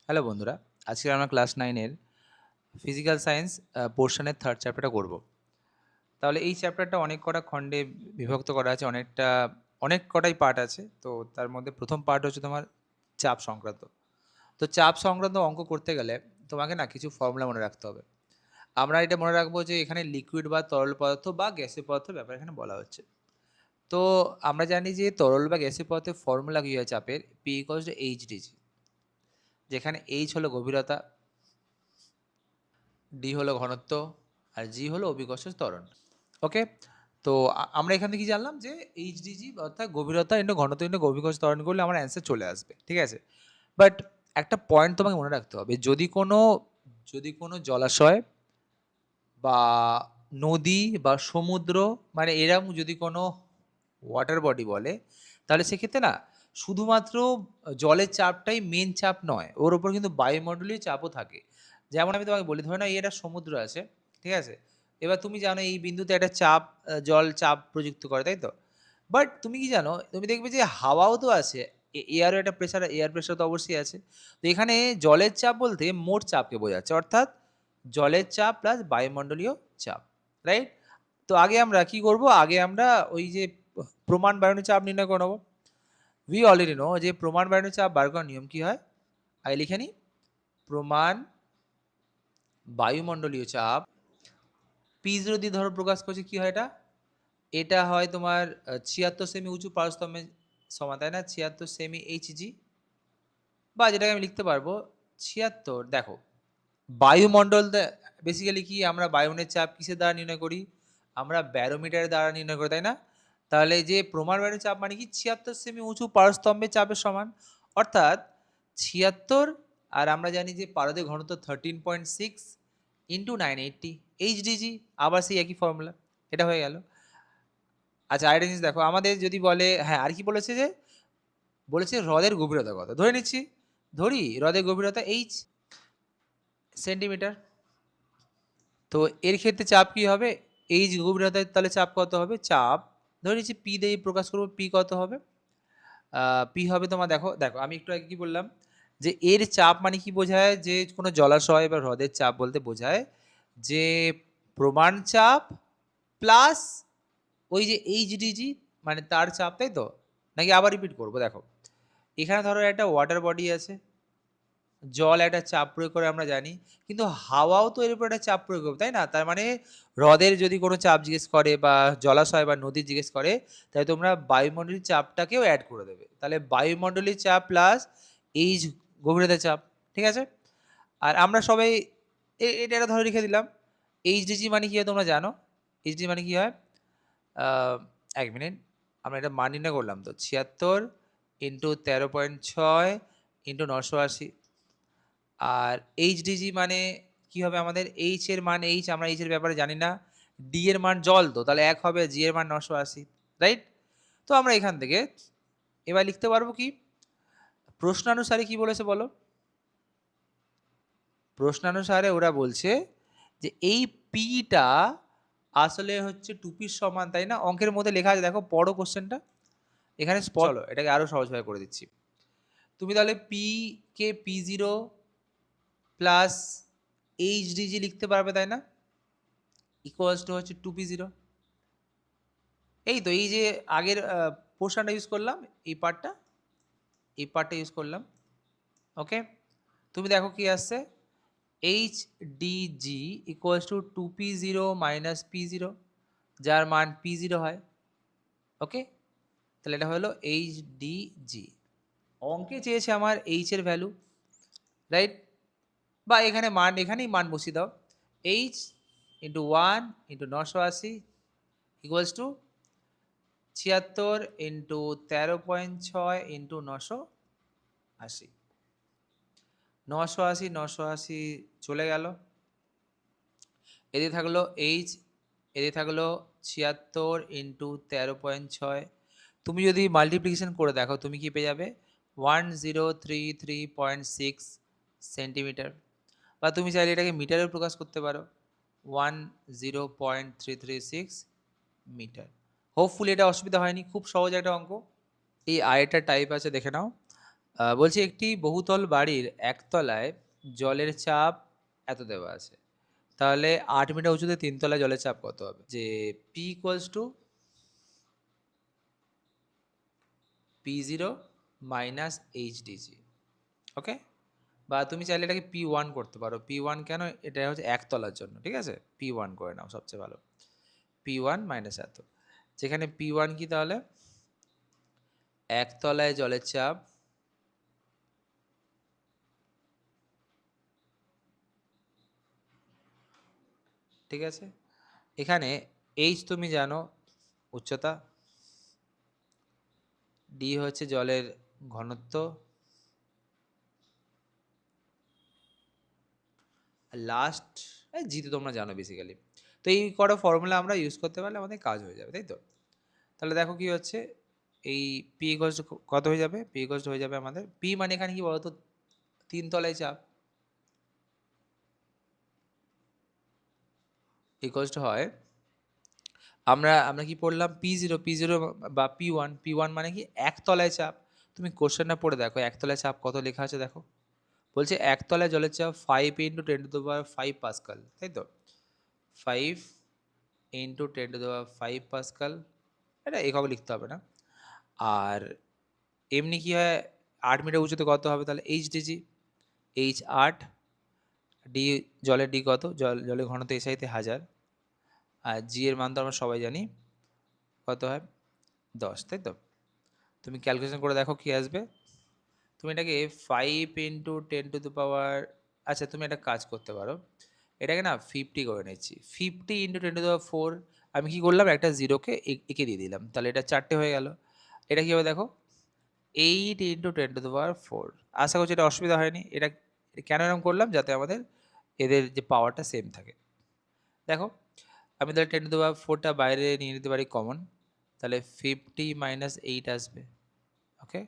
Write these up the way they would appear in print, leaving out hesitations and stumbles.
Hello বন্ধুরা, আজকে আমরা ক্লাস 9 এর ফিজিক্যাল সায়েন্স পোরশনের 3rd চ্যাপ্টারটা করব। তাহলে এই চ্যাপ্টারটা অনেক কটা খণ্ডে বিভক্ত করা আছে, অনেক কটাই পার্ট আছে। তো তার মধ্যে ১ম পার্ট হচ্ছে তোমার চাপ সংক্রান্ত। তো চাপ সংক্রান্ত অঙ্ক করতে গেলে তোমাকে না কিছু ফর্মুলা মনে রাখতে হবে। আমরা এটা মনে রাখবো যে এখানে লিকুইড বা তরল পদার্থ বা গ্যাসীয় পদার্থের ব্যাপারে এখানে বলা হচ্ছে। তো আমরা জানি যে তরল বা গ্যাসীয় পদার্থের ফর্মুলা কি হয় চাপের P = hDG, যেখানে h হলো গভীরতা, ডি হলো ঘনত্ব আর জি হলো অভিকর্ষজ ত্বরণ। ওকে, তো আমরা এখান থেকে কি জানলাম যে এইচডিজি অর্থাৎ গভীরতা ইন্টু ঘনত্ব ইন্টু অভিকর্ষজ ত্বরণ করলে আমার অ্যান্সার চলে আসবে, ঠিক আছে। বাট একটা পয়েন্ট তোমাকে মনে রাখতে হবে, যদি কোনো জলাশয় বা নদী বা সমুদ্র, মানে এরকম যদি কোনো ওয়াটার বডি বলে, তাহলে সেক্ষেত্রে না শুধুমাত্র জলের চাপটাই মেন চাপ নয়, ওর ওপর কিন্তু বায়ুমণ্ডলীয় চাপও থাকে। যেমন আমি তোমাকে বলি, ধরে নাও এই একটা সমুদ্র আছে, ঠিক আছে। এবার তুমি জানো এই বিন্দুতে একটা চাপ, জল চাপ প্রযুক্ত করে, তাই তো। বাট তুমি কি জানো, তুমি দেখবে যে হাওয়াও তো আছে, এয়ারও একটা প্রেশার, এয়ার প্রেশার তো অবশ্যই আছে। তো এখানে জলের চাপ বলতে মোট চাপকে বোঝাচ্ছে, অর্থাৎ জলের চাপ প্লাস বায়ুমণ্ডলীয় চাপ, রাইট। তো আগে আমরা কি করব, আগে আমরা ওই যে প্রমাণ বায়নীয় চাপ নির্ণয় করে নেব। উই অলরেডি নো যে প্রমাণ বায়নীয় চাপ বার করার নিয়ম কি হয়। আগে লিখে নিই, প্রমাণ বায়ুমণ্ডলীয় চাপ P0 দিয়ে ধরো প্রকাশ করছে, কি হয় এটা, এটা হয় তোমার ৭৬ সেমি উঁচু পারস্তম্ভের সমান, তাই না, ৭৬ সেমি এইচজি, বা যেটাকে আমি লিখতে পারবো ৭৬। দেখো বায়ুমণ্ডল বেসিক্যালি কি, আমরা বায়ুমণ্ডলের চাপ কিসের দ্বারা নির্ণয় করি, আমরা ব্যারোমিটারের দ্বারা নির্ণয় করি, তাই না। তাহলে যে প্রমাণ বায়ুর চাপ মানে কি ৭৬ সেমি উঁচু পারস্তম্ভের চাপের সমান, অর্থাৎ ৭৬, আর আমরা জানি যে পারদের ঘনত্ব 13.6 ইন্টু 980 এইচডিজি, আবার সেই একই ফর্মুলা, এটা হয়ে গেল। আচ্ছা, আরেকটা জিনিস দেখো, আমাদের যদি বলে, হ্যাঁ আর কি বলেছে, যে বলেছে হ্রদের গভীরতা কত, ধরে নিচ্ছি, ধরি হ্রদের গভীরতা এইচ সেন্টিমিটার। তো এর ক্ষেত্রে চাপ কি হবে, এইচ গভীরতায় তাহলে চাপ কত হবে, চাপ ধরে নিচ্ছি পি দিয়ে প্রকাশ করবো, পি কত হবে, পি হবে তোমার, দেখো দেখো আমি একটু আগে কি বললাম, যে এর চাপ মানে কি বোঝায়, যে কোনো জলাশয় বা হ্রদের চাপ বলতে বোঝায় যে প্রমাণ চাপ প্লাস ওই যে এইচডিজি, মানে তার চাপ, তাই তো। নাকি আবার রিপিট করবো, দেখো এখানে ধরো একটা ওয়াটার বডি আছে, জল একটা চাপ প্রয়োগ করে আমরা জানি, কিন্তু হাওয়াও তো এর উপর একটা চাপ প্রয়োগ করবে, তাই না। তার মানে হ্রদের যদি কোনো চাপ জিজ্ঞেস করে বা জলাশয় বা নদী জিজ্ঞেস করে, তাহলে তোমরা বায়ুমণ্ডলীয় চাপটাকেও অ্যাড করে দেবে, তাহলে বায়ুমণ্ডলীয় চাপ প্লাস এইচ গভীরতা চাপ, ঠিক আছে। আর আমরা সবাই এটা ধরে রেখে দিলাম, এইচডিজি মানে কি হয় তোমরা জানো, এইচডি মানে কি হয়, আহ, 1 মিনিট, আমরা এটা মান নির্ণয় করলাম তো ৭৬ ইন্টু 13.6 ইন্টু 980, আর এইচডিজি মানে কি হবে, আমাদের এইচ এর মান, এইচ আমরা এইচ এর ব্যাপারে জানি না, ডি এর মান জল তো, তাহলে 1 হবে, জি এর মান 980, রাইট। তো আমরা এখান থেকে এবার লিখতে পারবো কি, প্রশ্নানুসারে কি বলেছে বলো, প্রশ্নানুসারে ওরা বলছে যে এই পিটা আসলে হচ্ছে টুপির সমান, তাই না। অঙ্কের মধ্যে লেখা আছে, দেখো পড়ো কোশ্চেনটা এখানে, চলো এটাকে আরো সহজভাবে করে দিচ্ছি। তুমি তাহলে পি কে P0 প্লাস এইচডিজি লিখতে পারবে, তাই না, ইকুয়ালস টু হচ্ছে 2P0। এই তো, এই যে আগের পোর্শনটা ইউজ করলাম, এই পার্টটা ইউজ করলাম, ওকে। তুমি দেখো কি আসছে, H D G equals to 2P0 minus P0, যার মান P0 হয়, ওকে। তাহলে এটা হলো এইচ ডিজি। অঙ্কে চেয়েছে আমার এইচ এর ভ্যালু, রাইট, বা এখানে মান, এখানেই মান বসিয়ে দাও, H into 1 into 980 equals to ৭৬ into 13.6 into 980, 980 চলে গেল, এদিকে থাকলো এইচ, এদিকে থাকলো ৭৬ ইন্টু 13.6, তুমি যদি মাল্টিপ্লিকেশন করে দেখো তুমি কি পেয়ে যাবে, 1033.6 সেন্টিমিটার, বা তুমি চাইলে এটাকে মিটারেও প্রকাশ করতে পারো, 10.336 মিটার। হোপফুলি এটা অসুবিধা হয়নি, খুব সহজ একটা অঙ্ক। এই আরেকটা টাইপ আছে, দেখে নাও, বলছি একটি বহুতল বাড়ির একতলায় জলের চাপ এত দেওয়া আছে, তাহলে 8 মিটার উঁচুতে 3 তলায় জলের চাপ কত হবে? যে P equals to P0 minus এইচডিজি। ওকে, বা তুমি চাইলে এটাকে P1 করতে পারো। P1 কেন? এটা হচ্ছে একতলার জন্য, ঠিক আছে? P1 করে নাও সবচেয়ে ভালো। P1 মাইনাস এত, যেখানে P1 কি তাহলে? একতলায় জলের চাপ ঠিক আছে। এখানে এইচ তুমি জানো উচ্চতা, ডি হচ্ছে জলের ঘনত্ব, লাস্ট জি তো তোমরা জানো বেসিক্যালি। তো এই কটা ফর্মুলা আমরা ইউজ করতে পারলে আমাদের কাজ হয়ে যাবে, তাই তো? তাহলে দেখো কি হচ্ছে, এই পি ইকুয়ালস টু কত হয়ে যাবে? পি ইকুয়ালস টু হয়ে যাবে আমাদের, পি মানে এখানে কি বলতো, 3 তলায় চাপ, ইকুয়ালস টু হয়, আমরা আমরা কি পড়লাম? P0 বা P1 মানে কি একতলায় চাপ। তুমি কোশ্চেনটা পড়ে দেখো একতলায় চাপ কত লেখা আছে দেখো। বলছে একতলায় জলের চাপ 5 × 10⁵ পাস্কাল, তাই তো? 5 × 10⁵ পাস্কাল, এটা একক লিখতে হবে না। আর এমনি কি হয়, 8 মিটার উঁচুতে কত হবে তাহলে? এইচডিজি, এইচ 8, ডি জলের ডি কত? জলের ঘনত্ব এসআইতে 1000, আর জি এর মান তো আমরা সবাই জানি কত হয়, 10, তাই তো? তুমি ক্যালকুলেশন করে দেখো কি আসবে। তুমি এটাকে 5 × 10⁻, আচ্ছা তুমি একটা কাজ করতে পারো, এটাকে না 50 করে নিচ্ছি। 50 × 10⁻4, আমি কি করলাম, একটা জিরোকে এঁকে দিয়ে দিলাম, তাহলে এটা 4টে হয়ে গেল। এটা কি হবে দেখো, 8 × 10⁻4। আশা করছি এটা অসুবিধা হয়নি। এটা কেন এরকম করলাম? যাতে আমাদের এদের যে পাওয়ারটা সেম থাকে। দেখো আমি তাহলে 10⁻4টা বাইরে নিয়ে নিতে পারি কমন, তাহলে 50 - 8 আসবে। ওকে,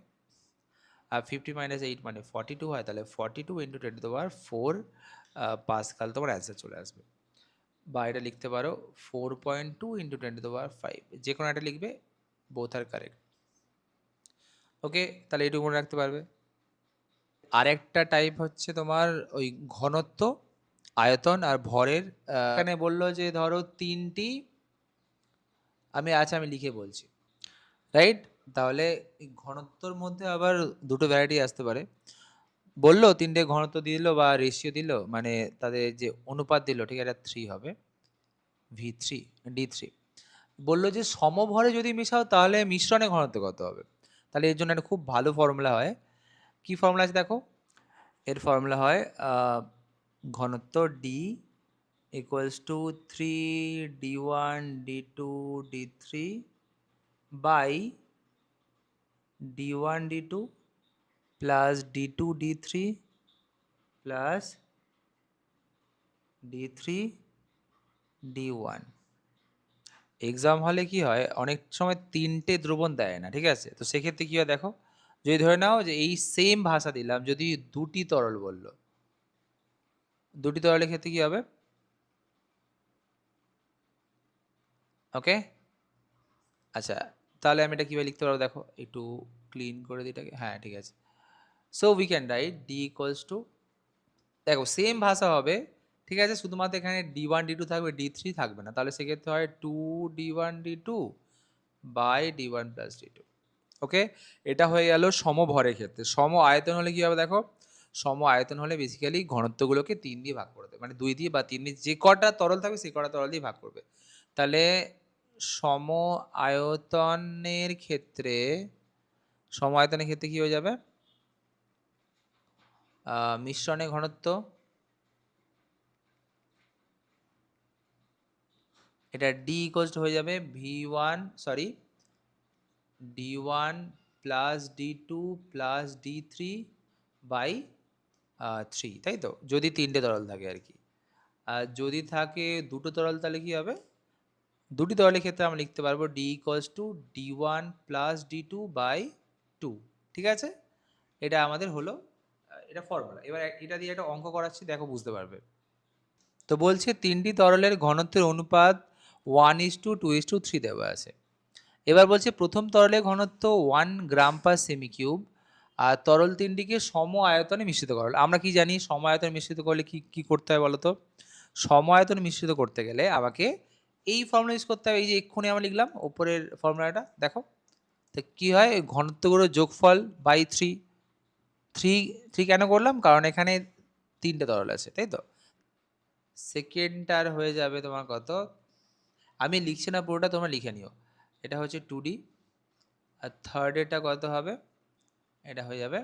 আর 50 - 8 মানে 42 হয়, তাহলে 42 × 10⁻4 পাস্কাল তোমার অ্যান্সার চলে আসবে। বা এটা লিখতে পারো 4.2 × 10⁵, যে কোনো একটা লিখবে, বোথ আর কারেক্ট। ওকে, তাহলে এটুকু মনে রাখতে পারবে। আরেকটা টাইপ হচ্ছে তোমার ওই ঘনত্ব, আয়তন আর ভরের। এখানে বললো যে ধরো তিনটি, আমি লিখে বলছি, রাইট? তাহলে এই ঘনত্বর মধ্যে আবার দুটো ভ্যারাইটি আসতে পারে। বললো তিনটে ঘনত্ব দিল বা রেশিও দিল, মানে তাদের যে অনুপাত দিল, ঠিক আছে, 3 হবে, V3 D3। বললো যে সমভরে যদি মিশাও তাহলে মিশ্রণে ঘনত্ব কত হবে? তাহলে এর জন্য একটা খুব ভালো ফর্মুলা হয়। কি ফর্মুলা আছে দেখো, এর ফর্মুলা হয় ঘনত্ব D equals to 3d1 d2 d3 by d1 d2 plus d2 d3 plus d3 d1। Exam হলে কি হয়, অনেক সময় তিনটে দ্রবণ দেয় না, ঠিক আছে? তো সেক্ষেত্রে কি হয় দেখো, যদি ধরে নাও যে এই সেম ভাষা দিলাম, যদি দুটি তরল বললো, দুটি তরলের ক্ষেত্রে কি হবে? ওকে, আচ্ছা তাহলে আমি এটা কীভাবে লিখতে পারবো দেখো, একটু ক্লিন করে দিই এটাকে। হ্যাঁ ঠিক আছে, so we can write D equals two, দেখো সেম ভাষা হবে, ঠিক আছে, শুধুমাত্র এখানে d1 d2 থাকবে, d3 থাকবে না। তাহলে সেক্ষেত্রে হয় 2d1 d2 by d1 plus d2। ওকে, এটা হয়ে গেল সমভরের ক্ষেত্রে। সম আয়তন হলে কি হবে দেখো, সম আয়তন হলে বেসিক্যালি ঘনত্বগুলোকে 3 দিয়ে ভাগ করে দেবে, মানে 2 দিয়ে বা 3 দিয়ে, যে কটা তরল থাকবে সেই কটা তরল দিয়ে ভাগ করবে। তাহলে সম আয়তনের ক্ষেত্রে, সম আয়তনের ক্ষেত্রে কি হয়ে যাবে, মিশ্রণের ঘনত্ব, এটা ডি ইকুয়ালস হয়ে যাবে d1 plus d2 plus d3 by 3, তাই তো? যদি তিনটে তরল থাকে আর কি। আর যদি থাকে দুটো তরল তাহলে কি হবে, দুটি তরলের ক্ষেত্রে আমরা লিখতে পারবো d equals to d1 plus d2 by 2, ঠিক আছে? এটা আমাদের হলো এটা ফর্মুলা। এবার এটা দিয়ে একটা অঙ্ক করাচ্ছি, দেখো বুঝতে পারবে। তো বলছে তিনটি তরলের ঘনত্বের অনুপাত 1:2:3 দেওয়া আছে। এবার বলছে প্রথম তরলের ঘনত্ব 1 গ্রাম পার সেমি কিউব, আর তরল তিনটিকে সম আয়তনে মিশ্রিত করা হলো। আমরা কি জানি সম আয়তনে মিশ্রিত করলে কি করতে হয় বলো তো? সম আয়তনে মিশ্রিত করতে গেলে আমাকে এই ফর্মুলা ইউজ করতে হবে। এই যে এক্ষুনি আমরা লিখলাম উপরের ফর্মুলাটা দেখো। তো কি হয় ঘনত্বগুলোর যোগফল বাই 3 3 কেন করলাম? কারণ এখানে 3টে তরল আছে, তাই তো? সেকেন্ডটার হয়ে যাবে তোমার কত? আমি লিখছি না পুরোটা, তোমরা লিখে নিও। এটা হচ্ছে 2D আর থার্ড এরটা কত হবে? এটা হয়ে যাবে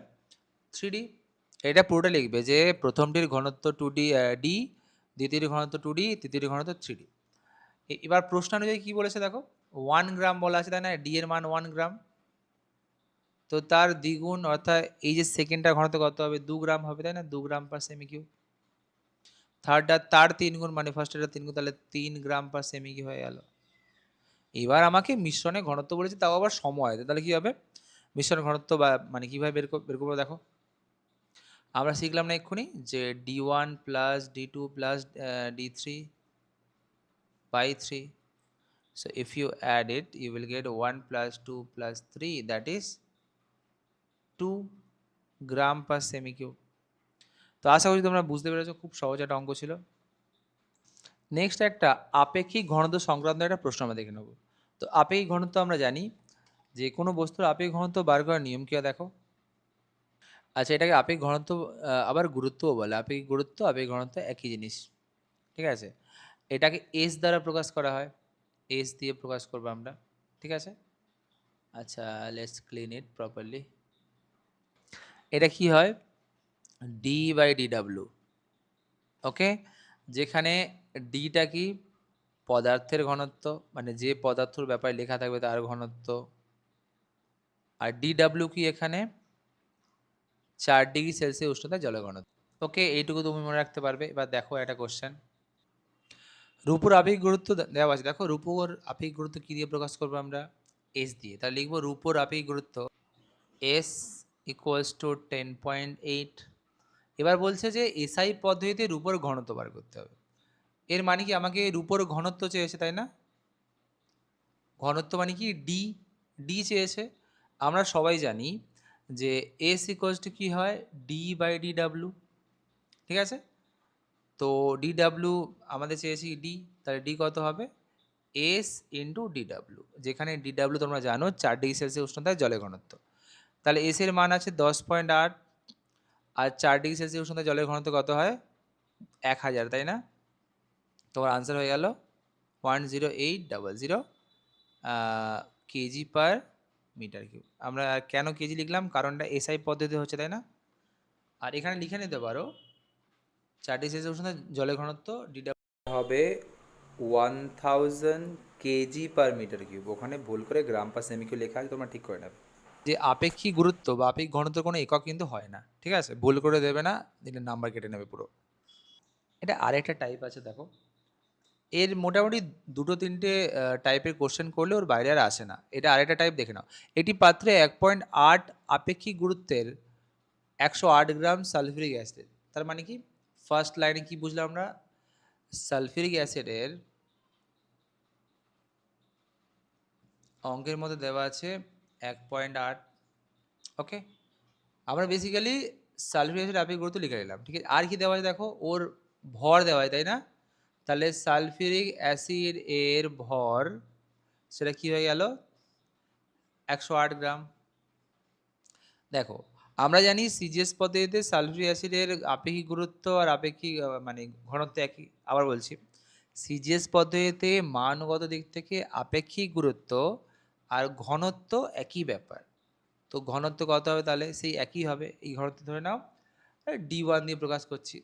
3D। এটা পুরোটা লিখবে যে প্রথমটির ঘনত্ব 2D ডি, দ্বিতীয়টির ঘনত্ব 2D, তৃতীয়টির ঘনত্ব 3D। এবার প্রশ্ন অনুযায়ী কি বলেছে দেখো, 1 গ্রাম বলা আছে তাই না? ডি এর মান 1 গ্রাম, তো তার দ্বিগুণ অর্থাৎ এই যে সেকেন্ডটার ঘনত্ব কত হবে? 2 গ্রাম হবে তাই না? 2 গ্রাম পার সেমি কিউব। থার্ডটা তার 3 গুণ, মানে ফার্স্টেরটা 3 গুণ, তাহলে 3 গ্রাম পার সেমি কিউব হয়ে গেল। এবার আমাকে মিশ্রণের ঘনত্ব বলেছে, তাও আবার সময়, তাহলে কি হবে? মিশ্রণের ঘনত্ব বা মানে কিভাবে বের করবো দেখো। আমরা শিখলাম না এক্ষুনি যে d1 plus d2 plus d3 by 3. So if you add it, you will get 1 plus 2 plus 3, that is 2 gram per cm cube. তো আশা করি তোমরা বুঝতে পেরেছো, খুব সহজ একটা অঙ্ক ছিল। নেক্সট একটা আপেক্ষিক ঘনত্ব সংক্রান্ত একটা প্রশ্ন আমরা দেখে নেব। তো আপেক্ষিক ঘনত্ব আমরা জানি যে কোনো বস্তুর আপেক্ষিক ঘনত্ব বার করার নিয়ম কি দেখো। আচ্ছা, এটাকে আপেক্ষিক ঘনত্ব আবার গুরুত্বও বলে। আপেক্ষিক গুরুত্ব আপেক্ষিক ঘনত্ব একই জিনিস, ঠিক আছে? এটাকে এস দ্বারা প্রকাশ করা হয়, এস দিয়ে প্রকাশ করবো আমরা, ঠিক আছে? আচ্ছা, লেটস ক্লিন ইট প্রপারলি। এটা কি হয়? ডি বাই ডি ডাব্লু, ওকে? যেখানে ডিটা কি পদার্থের ঘনত্ব, মানে যে পদার্থের ব্যাপারে লেখা থাকবে তার ঘনত্ব, আর ডি ডাব্লু কি এখানে 4 ডিগ্রি সেলসিয়াস উষ্ণতায় জলের ঘনত্ব। ওকে, এইটুকু তুমি মনে রাখতে পারবে। এবার দেখো একটা কোশ্চেন, রূপর আপেক্ষিক গুরুত্ব দেওয়া আছে। দেখো রূপর আপেক্ষিক গুরুত্ব কি দিয়ে প্রকাশ করবো আমরা? এস দিয়ে। তাহলে লিখবো রূপর আপেক্ষিক গুরুত্ব এস ইকুয়ালস টু 10.8। এবার বলছে যে এসআই পদ্ধতিতে রূপর ঘনত্ব বার করতে হবে। এর মানে কি আমাকে রূপর ঘনত্ব চেয়েছে তাই না? ঘনত্ব মানে কি ডি, ডি চেয়েছে। আমরা সবাই জানি যে এস ইকুয়ালস টু কী হয়? ডি বাই ডি ডাব্লু, ঠিক আছে? তো ডি ডাব্লু আমাদের চেয়েছি ডি, তাহলে ডি কত হবে? এস ইন্টু ডি ডাব্লু, যেখানে ডি ডাব্লু তোমরা জানো 4 ডিগ্রি সেলসিয়াস উষ্ণতায় জলের ঘনত্ব। তাহলে এস এর মান আছে 10.8, আর 4 ডিগ্রি সেলসিয়াস উষ্ণতায় জলের ঘনত্ব কত হয়? 1000, তাই না? তোমার আনসার হয়ে গেল 10800 কেজি পার মিটার কিউব। আমরা কেন কেজি লিখলাম? কারণটা এসআই পদ্ধতি হচ্ছে, তাই না? আর এখানে লিখে নিতে পারো 4 ডিগ্রি সেলসিয়াস উষ্ণতায় জলের ঘনত্ব ডিডাব্লিউ হবে 1000 কেজি পার মিটার কিউব। ওখানে ভুল করে গ্রাম পার সেমি কিউব লেখা আছে, তোমরা ঠিক করে নেবে। যে আপেক্ষিক গুরুত্ব বা আপেক্ষিক ঘনত্বের কোনো একক কিন্তু হয় না, ঠিক আছে? ভুল করে দেবে না, দিলে নাম্বার কেটে নেবে পুরো। এটা আরেকটা টাইপ আছে দেখো, এর মোটামুটি 2-3টে টাইপের কোশ্চেন করলে ওর বাইরে আর আসে না। এটা আরেকটা টাইপ দেখে নাও। এটি পাত্রে 1.8 আপেক্ষিক গুরুত্বের 108 গ্রাম সালফিউরিক অ্যাসিড। তার মানে কি? ফার্স্ট লাইনে কি বুঝলাম আমরা? সালফিউরিক অ্যাসিডের অঙ্কের মধ্যে দেওয়া আছে 1.8, ওকে? আমরা বেসিক্যালি সালফিউরিক অ্যাসিড আপেক্ষিক গুরুত্ব লিখে নিলাম, ঠিক আছে? আর কি দেওয়া আছে দেখো, ওর ভর দেওয়া হয়, তাই না? তাহলে সালফিউরিক অ্যাসিড এর ভর সেটা কি হয়ে গেল? 108 গ্রাম। দেখো আমরা জানি সিজিএস পদ্ধতিতে সালফিউরিক অ্যাসিডের আপেক্ষিক গুরুত্ব আর আপেক্ষিক মানে ঘনত্ব একই। আবার বলছি, সিজিএস পদ্ধতিতে মানগত দিক থেকে আপেক্ষিক গুরুত্ব আর ঘনত্ব একই ব্যাপার। তো ঘনত্ব কত হবে? তাহলে সেই একই হবে। এই ঘনত্ব ধরে নাও D1 দিয়ে প্রকাশ করছি।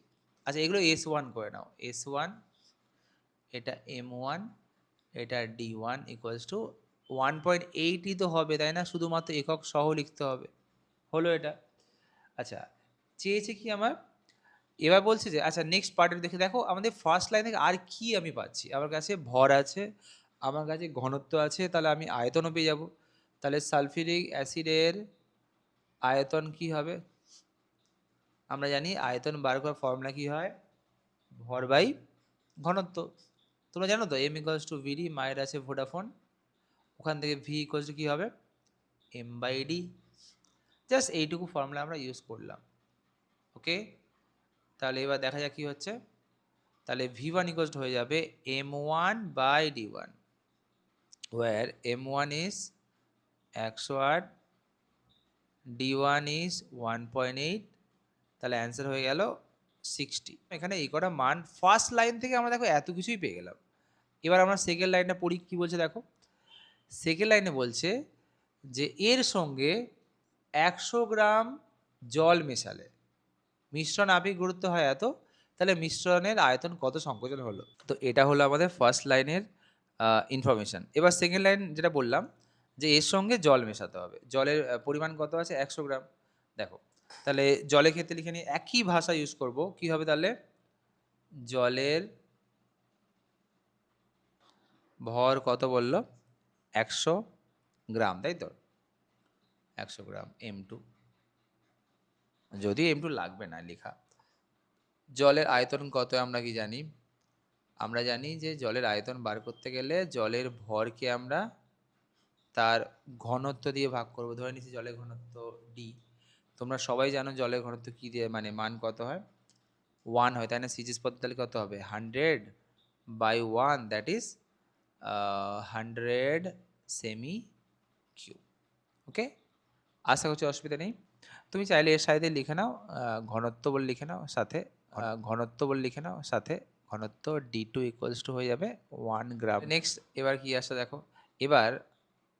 আচ্ছা, এগুলো S1 করে নাও। S1, এটা M1, এটা D1 ইকুয়ালস টু 1.8ই তো হবে, তাই না? শুধুমাত্র একক সহ লিখতে হবে, হলো এটা। আচ্ছা, চেয়েছে কি আমার? এবার বলছে যে আচ্ছা নেক্সট পার্টের দেখে দেখো আমাদের ফার্স্ট লাইন থেকে আর কি আমি পাচ্ছি। আমার কাছে ভর আছে, আমার কাছে ঘনত্ব আছে, তাহলে আমি আয়তনও পেয়ে যাব। তাহলে সালফিউরিক অ্যাসিডের আয়তন কি হবে? আমরা জানি আয়তন বার করার ফর্মুলা কি হয়? ভর বাই ঘনত্ব। তোমরা জানো তো এম ইকুয়ালস টু ভিডি, মায়ের আছে ভোডাফোন, ওখান থেকে ভি ইকুয়ালস টু কী হবে? M by D. জাস্ট এইটুকু ফর্মুলা আমরা ইউজ করলাম। ওকে, তাহলে এবার দেখা যাক কি হচ্ছে। তাহলে V1 ইকুয়ালস হয়ে যাবে M1 by D1, where M1 is 108, D1 is 1.8, তাহলে অ্যান্সার হয়ে গেল 60। এখানে এই কটা মান ফার্স্ট লাইন থেকে আমরা দেখো এত কিছুই পেয়ে গেলাম। এবার আমরা সেকেন্ড লাইনটা পড়ি, কি বলছে দেখো। সেকেন্ড লাইনে বলছে যে এর সঙ্গে 100 গ্রাম জল মেশালে মিশ্রণ আপেক্ষিক গুরুত্ব হয় এত, তাহলে মিশ্রণের আয়তন কত সংকোচন হলো। তো এটা হলো আমাদের ফার্স্ট লাইনের ইনফরমেশন। এবার সেকেন্ড লাইন যেটা বললাম যে এর সঙ্গে জল মেশাতে হবে, জলের পরিমাণ কত আছে 100 গ্রাম। দেখো তাহলে জলের ক্ষেত্রে লিখে নিয়ে একই ভাষা ইউজ করব, কি হবে তাহলে জলের ভর কত বললো 100 গ্রাম, তাই তো 100 গ্রাম M2, যদিও M2 লাগবে না লেখা। জলের আয়তন কত আমরা কি জানি, আমরা জানি যে জলের আয়তন বার করতে গেলে জলের ভরকে আমরা তার ঘনত্ব দিয়ে ভাগ করব। ধরে নিচ্ছি জলের ঘনত্ব D, তোমরা সবাই জানো জলের ঘনত্ব কী দিয়ে মানে মান কত হয় 1 হয়, তাই না। সিজিএস পদ্ধতি তাহলে কত হবে 100/1, দ্যাট ইজ 100 সেমি কিউব। ওকে, আশা করছি অসুবিধা নেই। তুমি চাইলে এর সাথে লিখে নাও ঘনত্ব বলে লিখে নাও সাথে ঘনত্ব বলে লিখে নাও সাথে ঘনত্ব D2 ইকুয়ালস টু হয়ে যাবে 1 গ্রাম। নেক্সট এবার কি আসছে দেখো, এবার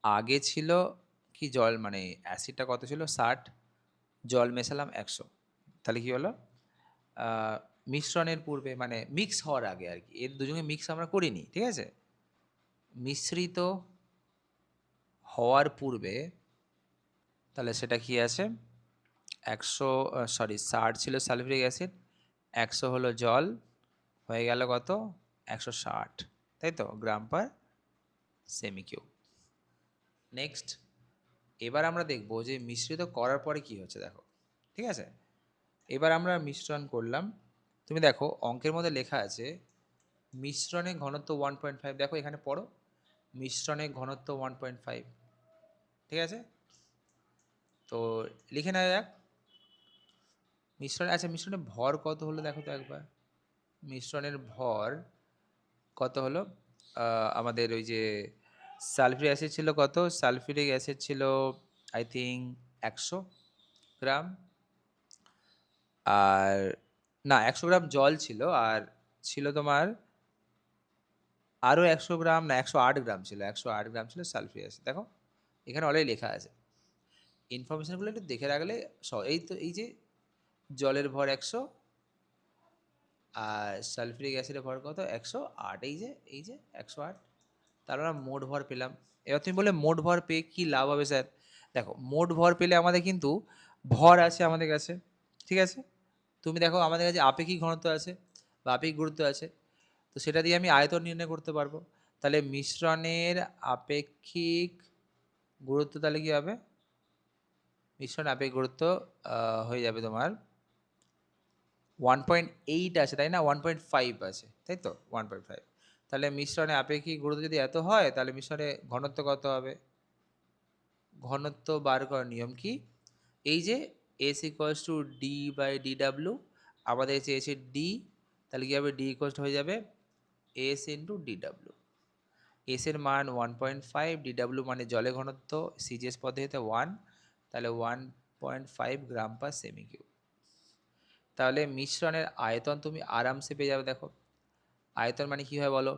আগে ছিল কি জল মানে অ্যাসিডটা কত ছিল 60, জল মেশালাম 100, তাহলে কি হলো মিশ্রণের পূর্বে মানে মিক্স হওয়ার আগে আর কি, এর দুজনে মিক্স আমরা করিনি, ঠিক আছে। মিশ্রিত হওয়ার পূর্বে তাহলে সেটা কি আছে 60 ছিল সালফিউরিক অ্যাসিড, 100 হলো জল, হয়ে গেল কত 160, তাই তো গ্রাম পার সেমি কিউব। নেক্সট এবার আমরা দেখব যে মিশ্রিত করার পরে কি হচ্ছে দেখো, ঠিক আছে। এবার আমরা মিশ্রণ করলাম, তুমি দেখো অঙ্কের মধ্যে লেখা আছে মিশ্রণের ঘনত্ব 1.5, দেখো এখানে পড়ো মিশ্রণের ঘনত্ব 1.5, ঠিক আছে। তো লিখে নেওয়া যাক মিশ্রণ। আচ্ছা মিশ্রণের ভর কত হলো দেখো তো একবার, মিশ্রণের ভর কত হলো আমাদের ওই যে সালফিউরিক অ্যাসিড ছিল কত, সালফিউরিক অ্যাসিড ছিল আই থিঙ্ক 100 গ্রাম, আর না 100 গ্রাম জল ছিল, আর ছিল তোমার আরও 100 গ্রাম না 108 গ্রাম ছিল, 108 গ্রাম ছিল সালফিউরিক অ্যাসিড। দেখো এখানে অলরেডি লেখা আছে, ইনফরমেশনগুলো একটু দেখে রাখলে এই তো এই যে জলের ভর 100 আর সালফিউরিক অ্যাসিডের ভর কত 108, এই যে 108, তার আমরা মোট ভর পেলাম। এবার তুমি বলে মোট ভর পেয়ে কী লাভ হবে স্যার, দেখো মোট ভর পেলে আমাদের কিন্তু ভর আছে আমাদের কাছে, ঠিক আছে। তুমি দেখো আমাদের কাছে আপেক্ষিক ঘনত্ব আছে বা আপেক্ষিক গুরুত্ব আছে, তো সেটা দিয়ে আমি আয়তন নির্ণয় করতে পারবো। তাহলে মিশ্রণের আপেক্ষিক গুরুত্ব তাহলে কী হবে, মিশ্রণের আপেক্ষিক গুরুত্ব হয়ে যাবে তোমার 1.8 আছে তাই না, 1.5 আছে তাই তো 1.5, তাহলে মিশ্রণে আপেক্ষিক গুরুত্ব যদি এত হয় তাহলে মিশ্রণে ঘনত্ব কত হবে, ঘনত্ব বার করার নিয়ম কি, এই যে S ইকুয়ালস টু D/DW, আমাদের চেয়েছে D, তাহলে কী হবে D ইকুয়ালস হয়ে যাবে S ইন্টু DW। S এর মান 1.5, DW মানে জলের ঘনত্ব সিজিএস পদ্ধতিতে 1, তাহলে 1.5 গ্রাম পার সেমি কিউব। তাহলে মিশ্রণের আয়তন তুমি আরামসে পেয়ে যাবে। দেখো আয়তন মানে কী হয় বলো,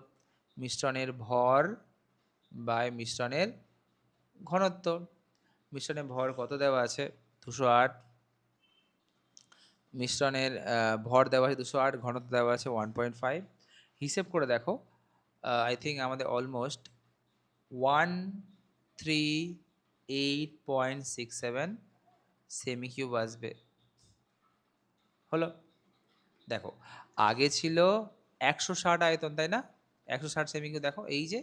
মিশ্রণের ভর বাই মিশ্রণের ঘনত্ব। মিশ্রণের ভর কত দেওয়া আছে 208, মিশ্রণের ভর দেওয়া আছে 208, ঘনত্ব দেওয়া আছে 1.5, হিসেব করে দেখো আই থিঙ্ক আমাদের অলমোস্ট 138.67 সেমি কিউব আসবে। হলো, দেখো আগে ছিল 160 আয়তন তাই না, 160 সেমি কিউব, দেখো এই যে।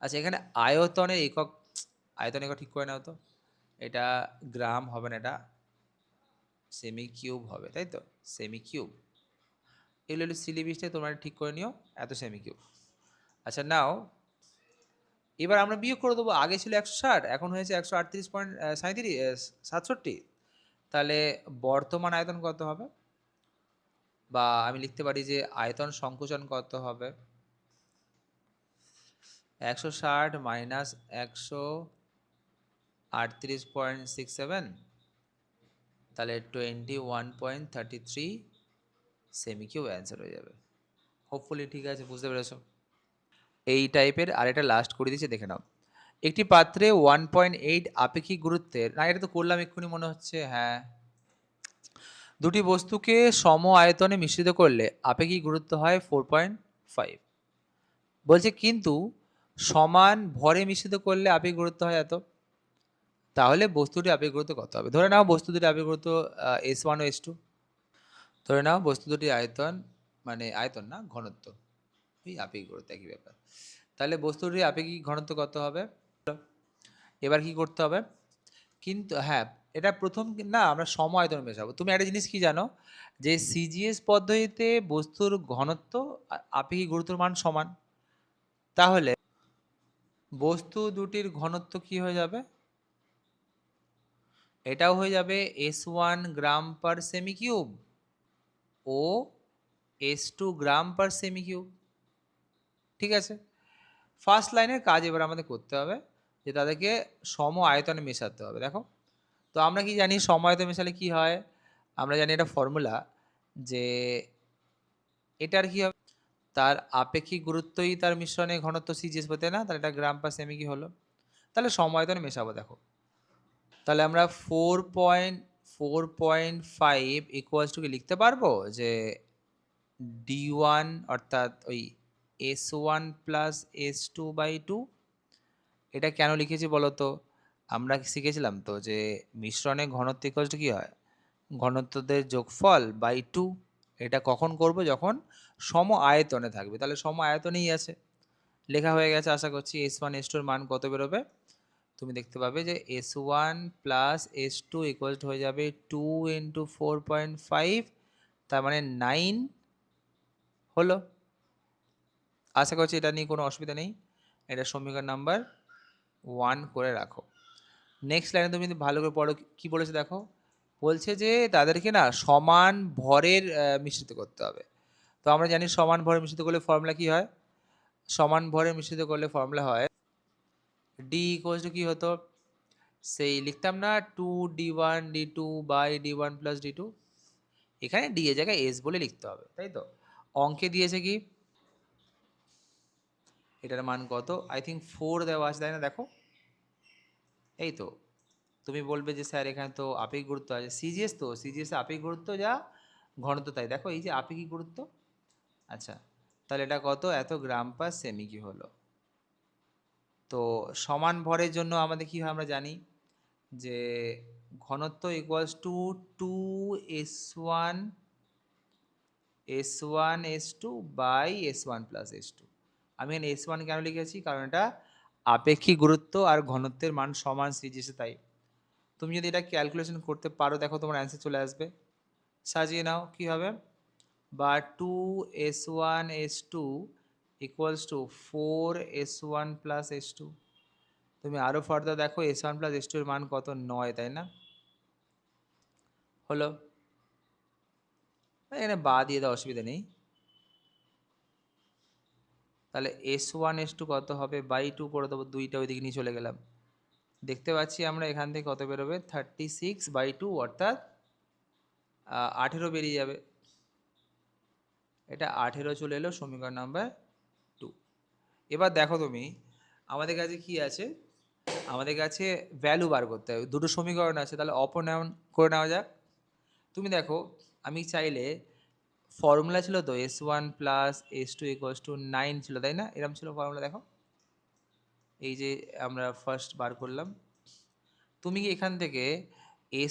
আচ্ছা এখানে আয়তনের একক, আয়তন একক ঠিক করে নাও তো, এটা গ্রাম হবে না, এটা সেমি কিউব হবে, তাই তো সেমি কিউব। এগুলো একটু সিলি বিষয়ে তোমরা ঠিক করে নিও, এত সেমি কিউব। আচ্ছা নাও এবার আমরা বিয়োগ করে দেবো, আগে ছিল 160, এখন হয়েছে 138.67। তাহলে বর্তমান আয়তন কত হবে, বা আমি লিখতে পারি যে আয়তন সংকোচন কত হবে, 160 মাইনাস 138.67, তাহলে 21.33 সেমি কিউব অ্যান্সার হয়ে যাবে। হোপফুলি ঠিক আছে, বুঝতে পেরেছো? এই টাইপের আরেকটা লাস্ট করে দিয়েছে, দেখে নাও। একটি পাত্রে 1.8 আপেক্ষিক গুরুত্বের, না এটা তো করলাম এক্ষুনি মনে হচ্ছে, হ্যাঁ, দুটি বস্তুকে সম আয়তনে মিশ্রিত করলে আপেক্ষিক গুরুত্ব হয় 4.5। বলছে কিন্তু সমান ভরে মিশ্রিত করলে আপেক্ষিক গুরুত্ব হয় এত। তাহলে বস্তুটির আপেক্ষিক গুরুত্ব কত হবে? ধরে নাও বস্তু দুটির আপেক্ষিক গুরুত্ব S1 ও S2। ধরে নাও বস্তু দুটির আয়তন, মানে আয়তন না, ঘনত্ব, এই আপেক্ষিক গুরুত্ব একই ব্যাপার। তাহলে বস্তুটির আপেক্ষিক ঘনত্ব কত হবে? এবার কি করতে হবে? কিন্তু হ্যাঁ, এটা প্রথম না, আমরা সম আয়তন মেশাবো। তুমি একটা জিনিস কি জানো, যে সিজিএস পদ্ধতিতে বস্তুর ঘনত্ব আপেক্ষিক গুরুত্বের মান সমান। তাহলে বস্তু দুটির ঘনত্ব কি হয়ে যাবে? এটাও হয়ে যাবে S1 গ্রাম পার সেমি কিউব ও S2 গ্রাম পার সেমি কিউব। ঠিক আছে, ফার্স্ট লাইনের কাজ এবার আমাদের করতে হবে, যে তাদেরকে সম আয়তনে মেশাতে হবে। দেখো, তো আমরা কি জানি সম আয়তনে মেশালে কি হয়? আমরা জানি এটা ফর্মুলা, যে এটার কি হবে, তার আপেক্ষিক গুরুত্বই তার মিশ্রণে ঘনত্ব সিজিএস হতে না, তাহলে এটা গ্রাম পার সেমি কি হলো। তাহলে সম আয়তনে মেশাবো। দেখো, তাহলে আমরা 4.5 ইকুয়ালস টু কি লিখতে পারবো, যে D1 অর্থাৎ ওই S1 প্লাস S2 বাই 2। এটা কেন লিখেছি বলো তো? আমরা শিখেছিলাম তো যে মিশ্রণে ঘনত্ব ইকুয়ালস টু কি হয়, ঘনত্বদের যোগফল বাই 2। এটা কখন করব? যখন সম আয়তনে থাকবে। তাহলে সম আয়তনেই আছে, লেখা হয়ে গেছে আশা করছি। S1 S2 এর মান কত বেরোবে? তুমি দেখতে পাবে যে S1 প্লাস S2 ইকুয়াল হয়ে যাবে 2 ইন্টু 4.5, তার মানে 9 হলো। আশা করছি এটা নিয়ে কোনো অসুবিধা নেই। এটা সমীকরণ নাম্বার 1 করে রাখো। নেক্সট লাইনে তুমি ভালো করে পড়ো, কি বলেছে দেখো। বলছে যে তাদেরকে না সমান ভরের মিশ্রিত করতে হবে। তো আমরা জানি সমান ভরে মিশ্রিত করলে ফর্মুলা কি হয়? সমান ভরে মিশ্রিত করলে ফর্মুলা হয় ডি ইকুয়ালস টু কি হতো, সেই লিখতাম না 2d1 d2 by d1 plus d2। এখানে ডি এর জায়গায় এস বলে লিখতে হবে, তাই তো? অঙ্কে দিয়েছে কি, এটার মান কত? আই থিঙ্ক 4 দেওয়া আছে, তাই না? দেখো, এই তো। তুমি বলবে যে স্যার এখানে তো আপেক্ষিক গুরুত্ব আছে, সিজিএস তো, সিজিএস আপেক্ষিক গুরুত্ব যা ঘনত্ব তাই। দেখো এই যে আপেক্ষিক গুরুত্ব, আচ্ছা, তাহলে এটা কত, এত গ্রাম পার সেমি কি হলো। তো সমান ভরের জন্য আমাদের কি হয় আমরা জানি, যে ঘনত্ব equals two 2s1 S2 by S1 plus S2। আমি এখানে S1 কেন লিখেছি, কারণ এটা আপেক্ষিক গুরুত্ব আর ঘনত্বের মান সমান সিজিএসে, তাই। তুমি যদি এটা ক্যালকুলেশন করতে পারো, দেখো তোমার অ্যান্সার চলে আসবে। সাজিয়ে নাও কি হবে, বা 2s1 S2 equals to 4s1 plus S2। তুমি আরও ফার্দার দেখো, S1 প্লাস S2 এর মান কত, 9, তাই না? হলো, এখানে বা দিয়ে দাও, অসুবিধা নেই। তাহলে S1 S2 কত হবে, বাই 2 করে দেবো, দুইটা ওইদিকে নিয়ে চলে গেলাম। দেখতে পাচ্ছি আমরা এখান থেকে কত বেরোবে, 36/2, অর্থাৎ 18 বেরিয়ে যাবে। এটা 18 চলে এলো সমীকরণ নাম্বার 2। এবার দেখো তুমি, আমাদের কাছে কি আছে, আমাদের কাছে ভ্যালু বার করতে হবে। দুটো সমীকরণ আছে, তাহলে অপনয়ন করে নেওয়া যাক। তুমি দেখো, আমি চাইলে ফর্মুলা ছিল তো S1 plus S2 equals to 9 ছিল, তাই না? এরকম ছিল ফর্মুলা, দেখো এই যে আমরা ফার্স্ট বার করলাম। তুমি কি এখান থেকে